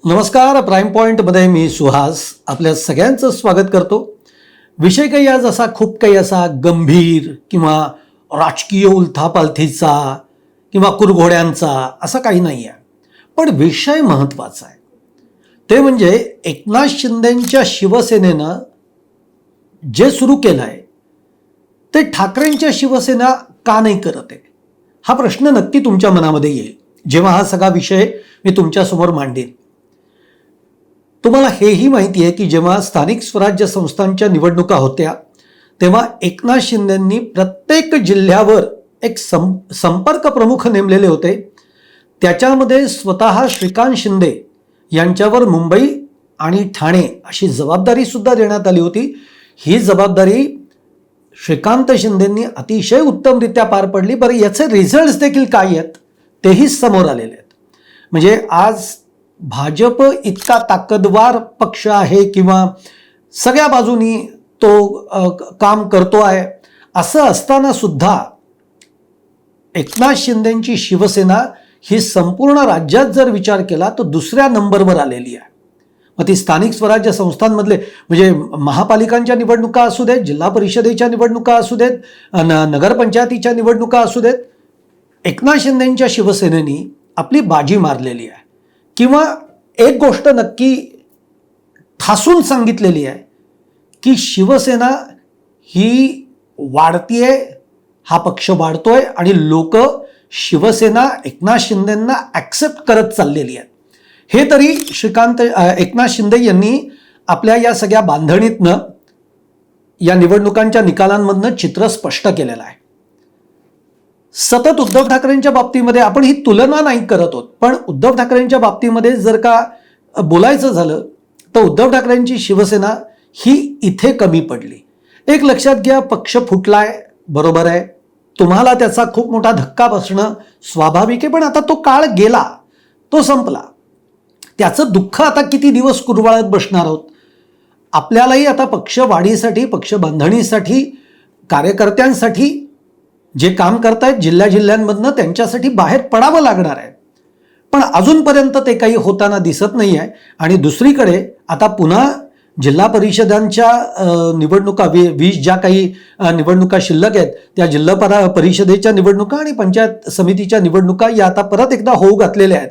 नमस्कार. प्राईम पॉईंटमध्ये मी सुहास आपल्या सगळ्यांचं स्वागत करतो. विषय काही आज असा खूप काही असा गंभीर किंवा राजकीय उलथापालथीचा किंवा कुरघोड्यांचा असा काही नाही आहे, पण विषय महत्त्वाचा आहे. ते म्हणजे एकनाथ शिंदेंच्या शिवसेनेनं जे सुरू केलं आहे ते ठाकरेंच्या शिवसेना का नाही करत आहे, हा प्रश्न नक्की तुमच्या मनामध्ये येईल जेव्हा हा सगळा विषय मी तुमच्यासमोर मांडेन. तुम्हाला हेही माहिती आहे की जेव्हा स्थानिक स्वराज्य संस्थांच्या निवडणुका होत्या तेव्हा एकनाथ शिंदेंनी प्रत्येक जिल्ह्यावर एक संपर्क प्रमुख नेमलेले होते. त्याच्यामध्ये स्वतः श्रीकांत शिंदे यांच्यावर मुंबई आणि ठाणे अशी जबाबदारी सुद्धा देण्यात आली होती. ही जबाबदारी श्रीकांत शिंदेंनी अतिशय उत्तमरित्या पार पडली. बरं, याचे रिझल्ट्स देखील काय आहेत तेही समोर आलेले आहेत. म्हणजे आज भाजप इतका ताकदवार पक्ष आहे किंवा सगळ्या बाजूनी तो काम करतो आहे, असं असताना सुद्धा एकनाथ शिंदेंची शिवसेना ही संपूर्ण राज्यात जर विचार केला तर दुसऱ्या नंबरवर आलेली आहे. मग ती स्थानिक स्वराज्य संस्थांमधले म्हणजे महापालिकांच्या निवडणुका असू देत, जिल्हा परिषदेच्या निवडणुका असू देत, नगरपंचायतीच्या निवडणुका असू देत, एकनाथ शिंदेंच्या शिवसेनेनी आपली बाजी मारलेली आहे. किंवा एक गोष्ट नक्की ठासून सांगितलेली आहे की शिवसेना ही वाढतीये, हा पक्ष वाढतोय आणि लोक शिवसेना एकनाथ शिंदेंना ॲक्सेप्ट करत चाललेली आहेत. हे तरी एकनाथ शिंदे यांनी आपल्या या सगळ्या बांधणीतनं या निवडणुकांच्या निकालांमधनं चित्र स्पष्ट केलेलं आहे. सतत उद्धव ठाकरेंच्या बाबतीमध्ये आपण ही तुलना नाही करत आहोत, पण उद्धव ठाकरेंच्या बाबतीमध्ये जर का बोलायचं झालं तर उद्धव ठाकरेंची शिवसेना ही इथे कमी पडली. एक लक्षात घ्या, पक्ष फुटलाय, बरोबर आहे, तुम्हाला त्याचा खूप मोठा धक्का बसणं स्वाभाविक आहे, पण आता तो काळ गेला, तो संपला. त्याचं दुःख आता किती दिवस कुरवाळत बसणार आहोत. आपल्यालाही आता पक्ष वाढीसाठी, पक्ष बांधणीसाठी, कार्यकर्त्यांसाठी जे काम करतायत जिल्ह्याजिल्ह्यांमधनं त्यांच्यासाठी बाहेर पडावं लागणार आहे. पण अजूनपर्यंत ते काही होताना दिसत नाही आहे. आणि दुसरीकडे आता पुन्हा जिल्हा परिषदांच्या निवडणुका 20 ज्या काही निवडणुका शिल्लक आहेत त्या जिल्हा परिषदेच्या निवडणुका आणि पंचायत समितीच्या निवडणुका या आता परत एकदा होऊ घातलेल्या आहेत.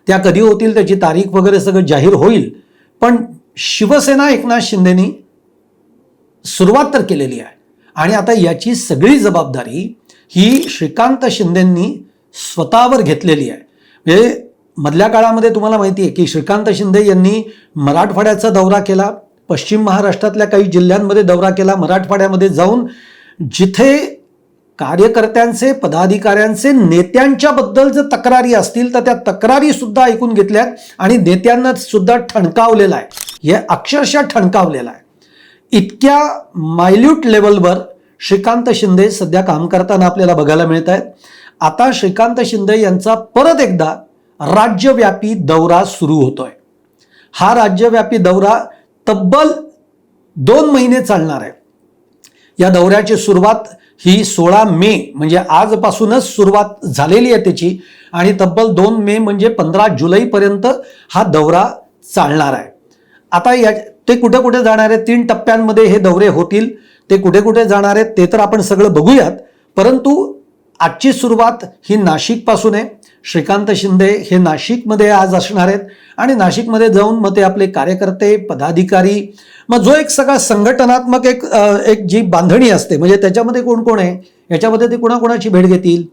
त्या कधी होतील त्याची तारीख वगैरे सगळं जाहीर होईल. पण शिवसेना एकनाथ शिंदेनी सुरुवात तर केलेली आहे आणि आता याची सगळी जबाबदारी ही श्रीकांत शिंदेंनी स्वतःवर घेतलेली आहे. म्हणजे मधल्या काळामध्ये तुम्हाला माहिती आहे की श्रीकांत शिंदे यांनी मराठवाड्याचा दौरा केला, पश्चिम महाराष्ट्रातल्या काही जिल्ह्यांमध्ये दौरा केला. मराठवाड्यामध्ये जाऊन जिथे कार्यकर्त्यांचे, पदाधिकाऱ्यांचे, नेत्यांच्याबद्दल जर तक्रारी असतील तर त्या तक्रारी सुद्धा ऐकून घेतल्यात आणि नेत्यांना सुद्धा ठणकावलेलं आहे. हे अक्षरशः ठणकावलेलं आहे. इतक्या मायल्यूट लेवलवर श्रीकांत शिंदे सध्या काम करताना आपल्याला बघायला मिळत आहेत. आता श्रीकांत शिंदे यांचा परत एकदा राज्यव्यापी दौरा सुरू होतोय. हा राज्यव्यापी दौरा तब्बल 2 महिने चालणार आहे. या दौऱ्याची सुरुवात ही 16 मे म्हणजे आजपासूनच सुरुवात झालेली आहे त्याची आणि तब्बल 2 मे म्हणजे 15 जुलैपर्यंत हा दौरा चालणार आहे. आता ते कुठे कुठे जाणार आहेत, 3 टप्प्यांमध्ये हे दौरे होतील. ते कुठे कुठे जाणार आहेत ते तर आपण सगळं बघूयात, परंतु आजची सुरुवात ही नाशिकपासून आहे. श्रीकांत शिंदे हे नाशिकमध्ये आज असणार आहेत आणि नाशिकमध्ये जाऊन मग ते आपले कार्यकर्ते, पदाधिकारी, मग जो एक सगळा संघटनात्मक एक जी बांधणी असते म्हणजे त्याच्यामध्ये कोण कोण आहे याच्यामध्ये ते कोणाकोणाची भेट घेतील.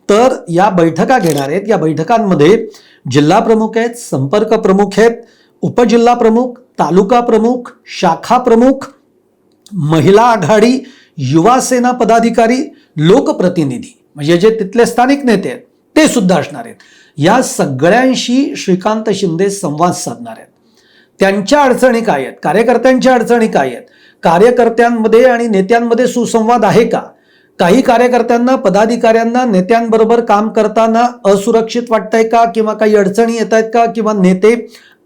तर या बैठका घेणार आहेत. या बैठकांमध्ये जिल्हा प्रमुख आहेत, संपर्क प्रमुख आहेत, उपजिल्हा प्रमुख, तालुका प्रमुख, शाखा प्रमुख, महिला आघाडी, युवा सेना पदाधिकारी, लोकप्रतिनिधी म्हणजे जे तिथले स्थानिक नेते आहेत ते सुद्धा असणार आहेत. या सगळ्यांशी श्रीकांत शिंदे संवाद साधणार आहेत. त्यांच्या अडचणी काय आहेत, कार्यकर्त्यांच्या अडचणी काय आहेत, कार्यकर्त्यांमध्ये आणि नेत्यांमध्ये सुसंवाद आहे का, काही कार्यकर्त्यांना, पदाधिकाऱ्यांना नेत्यांबरोबर काम करताना असुरक्षित वाटतंय का किंवा काही अडचणी येत आहेत का किंवा नेते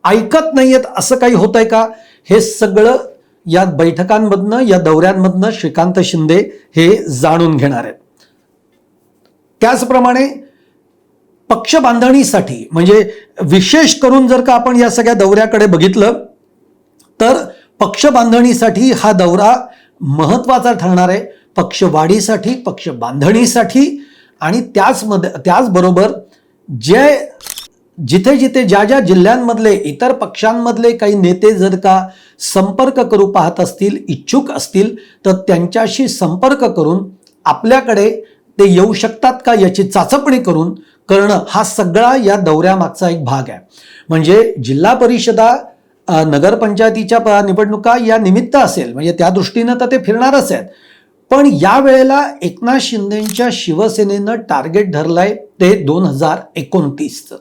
ऐकत नाहीयेत असं काही होतंय का, हे सगळं या बैठकांमधनं, या दौऱ्यांमधनं श्रीकांत शिंदे हे जाणून घेणार आहेत. त्याचप्रमाणे पक्ष बांधणीसाठी म्हणजे विशेष करून जर का आपण या सगळ्या दौऱ्याकडे बघितलं तर पक्ष बांधणीसाठी हा दौरा महत्त्वाचा ठरणार आहे, पक्षवाढीसाठी, पक्ष बांधणीसाठी आणि त्याचबरोबर जिथे जिथे ज्या जिल्ह्यांमधले इतर पक्षांमधले काही नेते जर का संपर्क करू पाहत असतील, इच्छुक असतील, तर त्यांच्याशी संपर्क करून आपल्याकडे ते येऊ शकतात का याची चाचपणी करणं हा सगळा या दौऱ्यामागचा एक भाग आहे. म्हणजे जिल्हा परिषदा, नगरपंचायतीच्या निवडणुका या निमित्त असेल, म्हणजे त्या दृष्टीनं तर ते फिरणारच आहेत. पण या वेळेला एकनाथ शिंदेच्या शिवसेनेनं टार्गेट धरलंय ते 2029चं.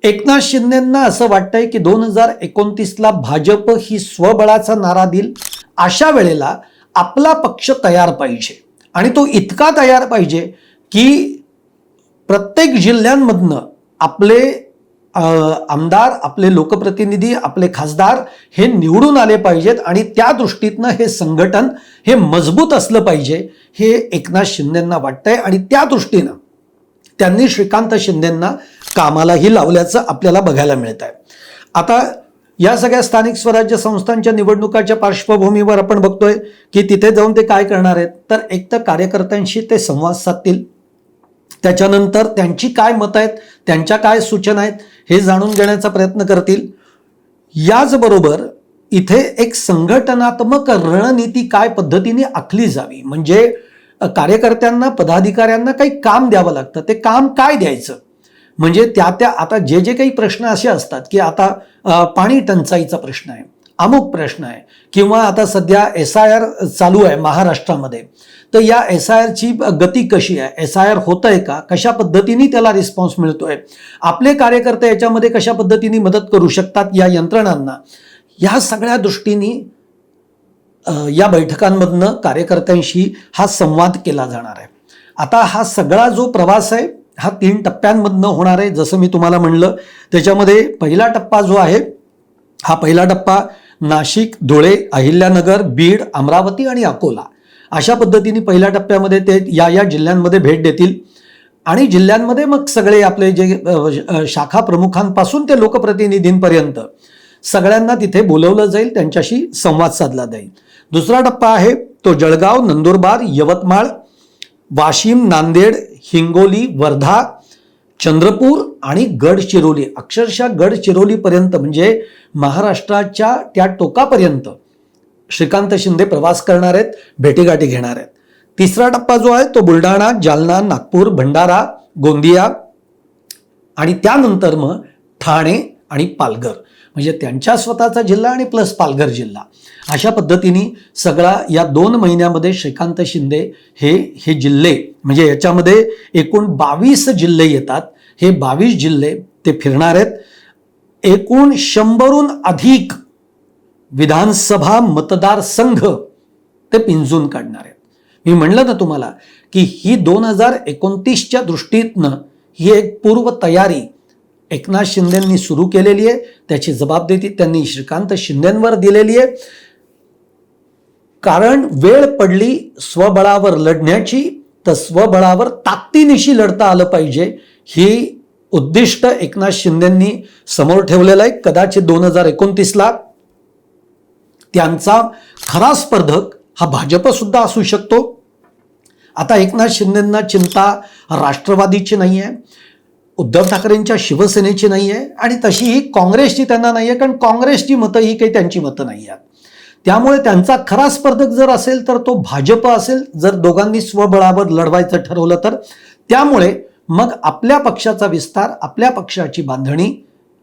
एकनाथ शिंदेंना असं वाटतंय की 2029ला भाजप ही स्वबळाचा नारा देईल. अशा वेळेला आपला पक्ष तयार पाहिजे आणि तो इतका तयार पाहिजे की प्रत्येक जिल्ह्यांमधनं आपले आमदार, आपले लोकप्रतिनिधी, आपले खासदार हे निवडून आले पाहिजेत आणि त्या दृष्टीतनं हे संघटन हे मजबूत असलं पाहिजे हे एकनाथ शिंदेंना वाटतंय आणि त्या दृष्टीनं त्यांनी श्रीकांत शिंदेंना कामालाही लावल्याचं आपल्याला बघायला मिळत आहे. आता या सगळ्या स्थानिक स्वराज्य संस्थांच्या निवडणुकाच्या पार्श्वभूमीवर आपण बघतोय की तिथे जाऊन ते काय करणार आहेत, तर एक तर कार्यकर्त्यांशी ते संवाद साधतील, त्याच्यानंतर त्यांची काय मतं आहेत, त्यांच्या काय सूचना आहेत हे जाणून घेण्याचा प्रयत्न करतील. याचबरोबर इथे एक संघटनात्मक रणनीती काय पद्धतीने आखली जावी, म्हणजे कार्यकर्त्यांना, पदाधिकाऱ्यांना काही काम द्यावं लागतं, ते काम काय द्यायचं, म्हणजे त्या आता जे काही प्रश्न असे असतात की आता पाणी टंचाईचा प्रश्न आहे, अमुक प्रश्न आहे, किंवा आता सध्या SIR चालू आहे महाराष्ट्रामध्ये, तर या SIRची गती कशी आहे, SIR होतंय का, कशा पद्धतीने त्याला रिस्पॉन्स मिळतोय, आपले कार्यकर्ते याच्यामध्ये कशा पद्धतीने मदत करू शकतात या यंत्रणांना, या सगळ्या दृष्टीने या बैठकांमधनं कार्यकर्त्यांशी हा संवाद केला जाणार आहे. आता हा सगळा जो प्रवास आहे हा 3 टप्प्यांमधनं होणार आहे. जसं मी तुम्हाला म्हणलं, त्याच्यामध्ये पहिला टप्पा जो आहे हा पहिला टप्पा नाशिक, धुळे, अहिल्यानगर, बीड, अमरावती आणि अकोला अशा पद्धतीने पहिल्या टप्प्यामध्ये ते या जिल्ह्यांमध्ये भेट देतील आणि जिल्ह्यांमध्ये मग सगळे आपले जे शाखा प्रमुखांपासून ते लोकप्रतिनिधींपर्यंत सगळ्यांना तिथे बोलवलं जाईल, त्यांच्याशी संवाद साधला जाईल. दुसरा टप्पा आहे तो जळगाव, नंदुरबार, यवतमाळ, वाशिम, नांदेड, हिंगोली, वर्धा, चंद्रपूर आणि गडचिरोली, अक्षरशः गडचिरोलीपर्यंत म्हणजे महाराष्ट्राच्या त्या टोकापर्यंत श्रीकांत शिंदे प्रवास करणार आहेत, भेटीगाठी घेणार आहेत. तिसरा टप्पा जो आहे तो बुलढाणा, जालना, नागपूर, भंडारा, गोंदिया आणि त्यानंतर मग ठाणे आणि पालघर, म्हणजे त्यांच्या स्वतःचा जिल्हा आणि प्लस पालघर जिल्हा, अशा पद्धतीने सगळा या 2 महिन्यामध्ये श्रीकांत शिंदे हे जिल्हे, म्हणजे याच्यामध्ये एकूण 22 जिल्हे येतात, हे 22 जिल्हे ते फिरणार आहेत. एकूण 100हून अधिक विधानसभा मतदारसंघ ते पिंजून काढणार आहेत. मी म्हणलं ना तुम्हाला की ही 2029च्या दृष्टीतनं ही एक पूर्व तयारी एकनाथ शिंदेंनी सुरू केलेली आहे. त्याची जबाबदारी त्यांनी श्रीकांत शिंदेंवर दिलेली आहे, कारण वेळ पडली स्वबळावर लढण्याची तर स्वबळावर ताकदीनिशी लढता आलं पाहिजे, ही उद्दिष्ट एकनाथ शिंदेंनी समोर ठेवलेलं आहे. कदाचित 2029ला त्यांचा खरा स्पर्धक हा भाजप सुद्धा असू शकतो. आता एकनाथ शिंदेंना चिंता राष्ट्रवादीची नाही आहे, उद्धव ठाकरेंच्या शिवसेनेची नाही आहे आणि तशीही काँग्रेसची त्यांना नाही आहे, कारण काँग्रेसची मतं ही काही त्यांची मतं नाही आहेत. त्यामुळे त्यांचा खरा स्पर्धक जर असेल तर तो भाजप असेल, जर दोघांनी स्वबळावर लढवायचं ठरवलं तर. त्यामुळे मग आपल्या पक्षाचा विस्तार, आपल्या पक्षाची बांधणी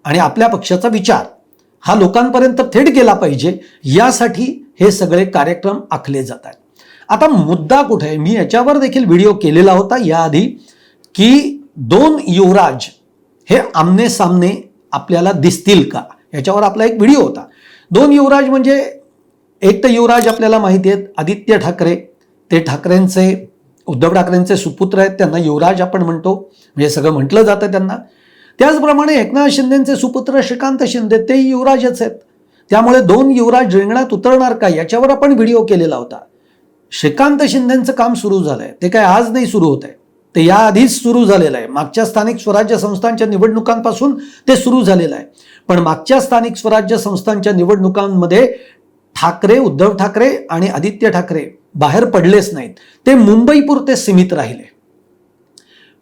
आणि आपल्या पक्षाचा विचार हा लोकांपर्यंत थेट गेला पाहिजे, यासाठी हे सगळे कार्यक्रम आखले जात आहेत. आता मुद्दा कुठे आहे, मी याच्यावर देखील व्हिडिओ केलेला होता याआधी की 2 युवराज हे आमने सामने आपल्याला दिसतील का, याच्यावर आपला एक व्हिडिओ होता. 2 युवराज म्हणजे एक तर युवराज आपल्याला माहिती आहेत आदित्य ठाकरे, ते ठाकरेंचे, उद्धव ठाकरेंचे सुपुत्र आहेत, त्यांना युवराज आपण म्हणतो, म्हणजे सगळं म्हटलं जातं त्यांना. त्याचप्रमाणे एकनाथ शिंदेचे सुपुत्र श्रीकांत शिंदे ते युवराजच आहेत. त्यामुळे 2 युवराज रिंगणात उतरणार का, याच्यावर आपण व्हिडिओ केलेला होता. श्रीकांत शिंदेचं काम सुरू झालंय, ते काय आज नाही सुरू होत आहे, ते याआधीच सुरू झालेलं आहे. मागच्या स्थानिक स्वराज्य संस्थांच्या निवडणुकांपासून ते सुरू झालेलं आहे. पण मागच्या स्थानिक स्वराज्य संस्थांच्या निवडणुकांमध्ये उद्धव ठाकरे आणि आदित्य ठाकरे बाहेर पडलेच नाहीत. ते मुंबईपुरते सीमित राहिले.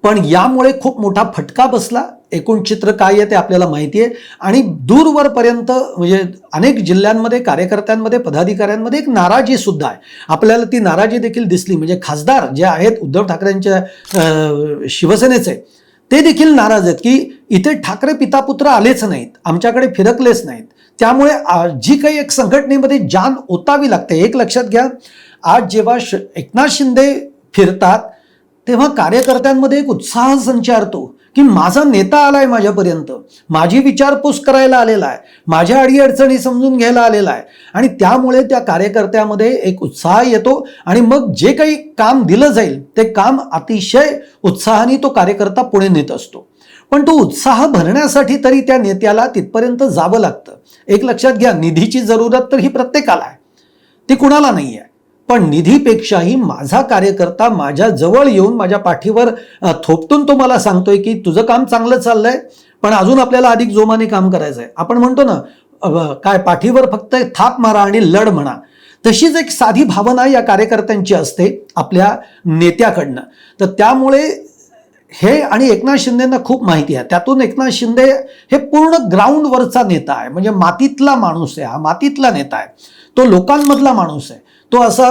पण यामुळे खूप मोठा फटका बसला. एकूण चित्र काय आहे ते आपल्याला माहिती आहे. आणि दूरवरपर्यंत म्हणजे अनेक जिल्ह्यांमध्ये कार्यकर्त्यांमध्ये पदाधिकाऱ्यांमध्ये एक नाराजी सुद्धा आहे. आपल्याला ती नाराजी देखील दिसली. म्हणजे खासदार जे आहेत उद्धव ठाकरेंच्या शिवसेनेचे ते देखील नाराज आहेत की इथे ठाकरे पितापुत्र आलेच नाहीत, आमच्याकडे फिरकलेच नाहीत. त्यामुळे जी काही एक संघटनेमध्ये जान ओतावी लागते. एक लक्षात घ्या, आज जेव्हा एकनाथ शिंदे फिरतात तेव्हा कार्यकर्त्यांमध्ये एक उत्साह संचारतो की माझा नेता आलाय माझ्यापर्यंत, माझी विचारपूस करायला आलेला आहे, माझ्या अडीअडचणी समजून घ्यायला आलेला आहे. आणि त्यामुळे त्या कार्यकर्त्यामध्ये एक उत्साह येतो आणि मग जे काही काम दिलं जाईल ते काम अतिशय उत्साहाने तो कार्यकर्ता पुढे नेत असतो. पण तो उत्साह भरण्यासाठी तरी त्या नेत्याला तिथपर्यंत जावं लागतं. एक लक्षात घ्या, निधीची जरूरत तर ही प्रत्येकाला आहे, ती कुणाला नाही आहे. पण निधीपेक्षाही माझा कार्यकर्ता माझ्या जवळ येऊन माझ्या पाठीवर थोपटून तो मला सांगतोय की तुझं काम चांगलं चाललंय पण अजून आपल्याला अधिक जोमाने काम करायचंय. आपण म्हणतो ना काय, पाठीवर फक्त थाप मारा आणि लढ म्हणा. तशीच एक साधी भावना या कार्यकर्त्यांची असते आपल्या नेत्याकडनं. तर त्यामुळे हे आणि एकनाथ शिंदेंना खूप माहिती आहे. त्यातून एकनाथ शिंदे हे पूर्ण ग्राउंडवरचा नेता आहे. म्हणजे मातीतला माणूस आहे, हा मातीतला नेता आहे, तो लोकांमधला माणूस आहे. तो असा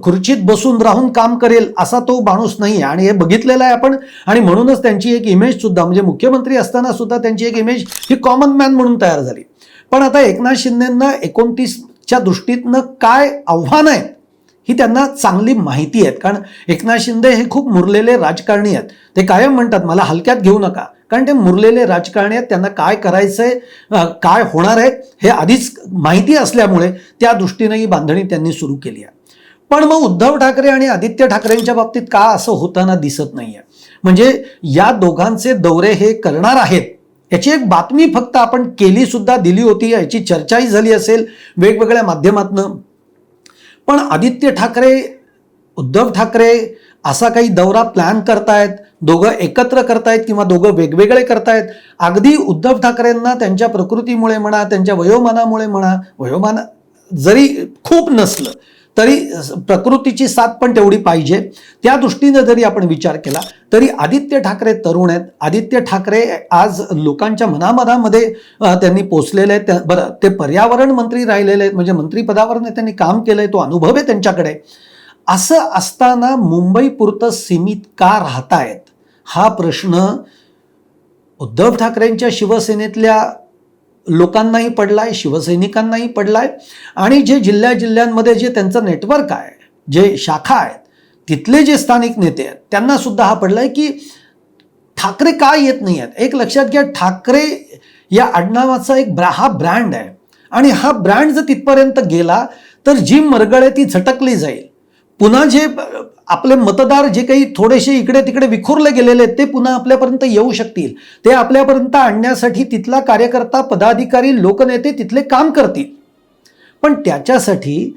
खुर्चीत बसून राहून काम करेल असा तो माणूस नाही आहे. आणि हे बघितलेलं आहे आपण. आणि म्हणूनच त्यांची एक इमेज सुद्धा, म्हणजे मुख्यमंत्री असताना सुद्धा त्यांची एक इमेज ही कॉमन मॅन म्हणून तयार झाली. पण आता एकनाथ शिंदेंना 29च्या दृष्टीतनं काय आव्हानं आहेत ही त्यांना चांगली माहिती आहेत. कारण एकनाथ शिंदे हे खूप मुरलेले राजकारणी आहेत. ते कायम म्हणतात मला हलक्यात घेऊ नका, कारण ते मुरलेले राजकारणी आहेत. त्यांना काय करायचंय, काय होणार आहे हे आधीच माहिती असल्यामुळे त्या दृष्टीने ही बांधणी त्यांनी सुरू केली आहे. पण मग उद्धव ठाकरे आणि आदित्य ठाकरेंच्या बाबतीत का असं होताना दिसत नाहीये. म्हणजे या दोघांचे दौरे हे करणार आहेत याची एक बातमी फक्त आपण केली सुद्धा, दिली होती, याची चर्चाही झाली असेल वेगवेगळ्या माध्यमातून. पण आदित्य ठाकरे उद्धव ठाकरे असा काही दौरा प्लॅन करतायत, दोघं एकत्र करतायत किंवा दोघं वेगवेगळे करतायत. अगदी उद्धव ठाकरेंना त्यांच्या प्रकृतीमुळे म्हणा, त्यांच्या वयोमानामुळे म्हणा, वयोमान जरी खूप नसलं तरी प्रकृतीची साथ पण तेवढी पाहिजे, त्या दृष्टीने जरी आपण विचार केला तरी आदित्य ठाकरे तरुण आहेत. आदित्य ठाकरे आज लोकांच्या मनामनामध्ये त्यांनी पोचलेले आहेत. बरं, ते पर्यावरण मंत्री राहिलेले आहेत, म्हणजे मंत्रिपदावर त्यांनी काम केलंय, तो अनुभव आहे त्यांच्याकडे. असं असताना मुंबईपुरतं सीमित का राहतायत हा प्रश्न उद्धव ठाकरेंच्या शिवसेनेतल्या लोकांनाही पडलाय, शिवसैनिकांनाही पडलाय. आणि जे जिल्ह्यांमध्ये जे त्यांचं नेटवर्क आहे, जे शाखा आहेत, तिथले जे स्थानिक नेते आहेत त्यांना सुद्धा हा पडलाय की ठाकरे का येत नाही आहेत. एक लक्षात घ्या, ठाकरे या आडनावाचा एक हा ब्रँड आहे. आणि हा ब्रँड जर तिथपर्यंत गेला तर जी मरगळ आहे ती झटकली जाईल. पुन्हा जे आपले मतदार जे काही थोडेसे इकडे तिकडे विखुरले गेलेले आहेत ते पुन्हा आपल्यापर्यंत येऊ शकतील. ते आपल्यापर्यंत आणण्यासाठी तिथला कार्यकर्ता, पदाधिकारी, लोकनेते तिथले काम करतील. पण त्याच्यासाठी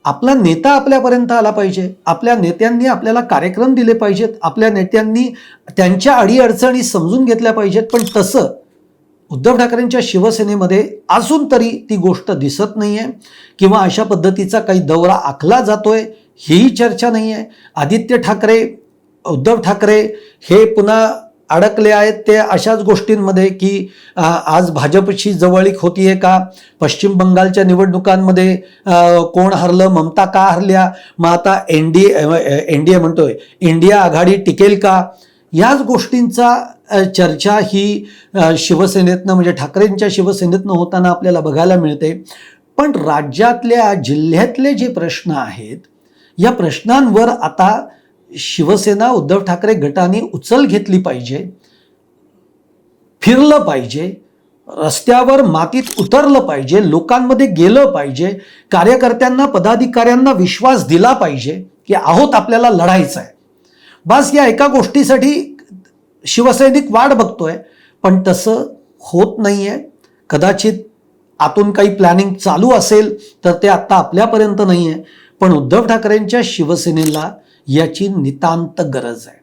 आपला नेता आपल्यापर्यंत आला पाहिजे. आपल्या नेत्यांनी आपल्याला कार्यक्रम दिले पाहिजेत. आपल्या नेत्यांनी त्यांच्या अडीअडचणी समजून घेतल्या पाहिजेत. पण तसं उद्धव ठाकरेंच्या शिवसेनेमध्ये अजून तरी ती गोष्ट दिसत नाहीये. किंवा अशा पद्धतीचा काही दौरा आखला जातोय ही चर्चा नाही आहे. आदित्य ठाकरे, उद्धव ठाकरे हे पुन्हा अडकले आहेत ते अशाच गोष्टींमध्ये की आज भाजपची जवळीक होतीये का, पश्चिम बंगालच्या निवडणुकांमध्ये कोण हरलं, ममता का हरल्या, मग आता एनडीए म्हणतोय इंडिया आघाडी टिकेल का, याच गोष्टींचा चर्चा ही शिवसेनेतनं म्हणजे ठाकरेंच्या शिवसेनेतनं होताना आपल्याला बघायला मिळते. पण राज्यातल्या जिल्ह्यातले जे प्रश्न आहेत या प्रश्नांवर आता शिवसेना उद्धव ठाकरे गटाने उचल घेतली पाहिजे, फिरलं पाहिजे, रस्त्यावर मातीत उतरलं पाहिजे, लोकांमध्ये गेलं पाहिजे, कार्यकर्त्यांना, पदाधिकाऱ्यांना विश्वास दिला पाहिजे की आहोत आपल्याला लढायचं आहे. बस या एका गोष्टीसाठी शिवसैनिक वाट बघतोय. पण तसं होत नाहीये. कदाचित आतून काही प्लॅनिंग चालू असेल तर ते आत्ता आपल्यापर्यंत नाहीये. पण उद्धव ठाकरेंच्या शिवसेनेला याची नितांत गरज आहे.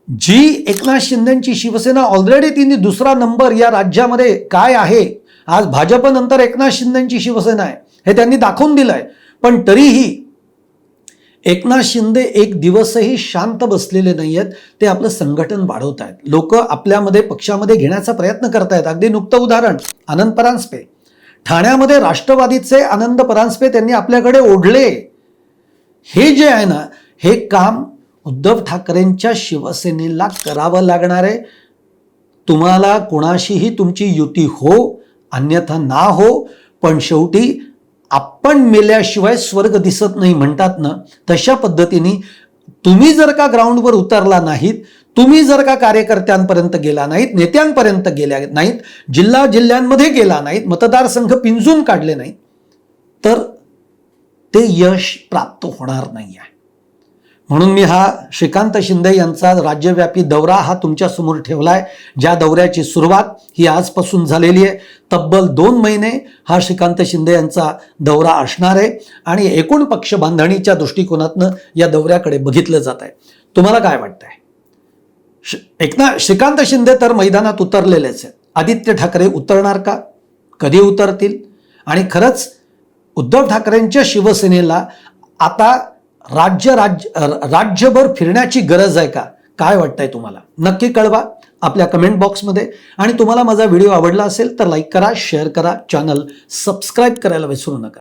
जी एकनाथ शिंदेची शिवसेना ऑलरेडी तिने दुसरा नंबर या राज्यामध्ये काय आहे, आज भाजपनंतर एकनाथ शिंदेची शिवसेना आहे हे त्यांनी दाखवून दिलंय. पण तरीही एकनाथ शिंदे एक दिवसही शांत बसलेले नाही आहेत. ते आपलं संघटन वाढवत आहेत. लोक आपल्यामध्ये पक्षामध्ये घेण्याचा प्रयत्न करतायत. अगदी नुकतं उदाहरण आनंद परांजपे, ठाण्यामध्ये राष्ट्रवादीचे आनंद परांजपे त्यांनी आपल्याकडे ओढले. हे जे आहे ना, हे काम उद्धव ठाकरेंच्या शिवसेनेला करावं लागणार आहे. तुम्हाला कोणाशीही तुमची युती हो, अन्यथा ना हो, पण शेवटी आपण मेल्याशिवाय स्वर्ग दिसत नाही म्हणतात ना, तशा पद्धतीने तुम्ही जर का ग्राउंडवर उतरला नाहीत, तुम्ही जर का कार्यकर्त्यांपर्यंत गेला नाहीत, नेत्यांपर्यंत गेल्या नाहीत, जिल्ह्यांमध्ये गेला नाहीत, मतदारसंघ पिंजून काढले नाहीत, तर ते यश प्राप्त होणार नाही आहे. म्हणून मी हा श्रीकांत शिंदे यांचा राज्यव्यापी दौरा हा तुमच्या समोर ठेवलाय. ज्या दौऱ्याची सुरुवात ही आजपासून झालेली आहे. तब्बल 2 महिने हा श्रीकांत शिंदे यांचा दौरा असणार आहे आणि एकूण पक्ष बांधणीच्या दृष्टिकोनातनं या दौऱ्याकडे बघितलं जात आहे. तुम्हाला काय वाटतंय? श्रीकांत शिंदे तर मैदानात उतरलेलेच आहेत. आदित्य ठाकरे उतरणार का? कधी उतरतील? आणि खरंच उद्धव ठाकरेंच्या शिवसेनेला आता राज्यभर फिरण्याची गरज आहे का? काय वाटतंय तुम्हाला? नक्की कळवा आपल्या कमेंट बॉक्समध्ये. आणि तुम्हाला माझा व्हिडिओ आवडला असेल तर लाईक करा, शेअर करा, चॅनल सबस्क्राईब करायला विसरू नका.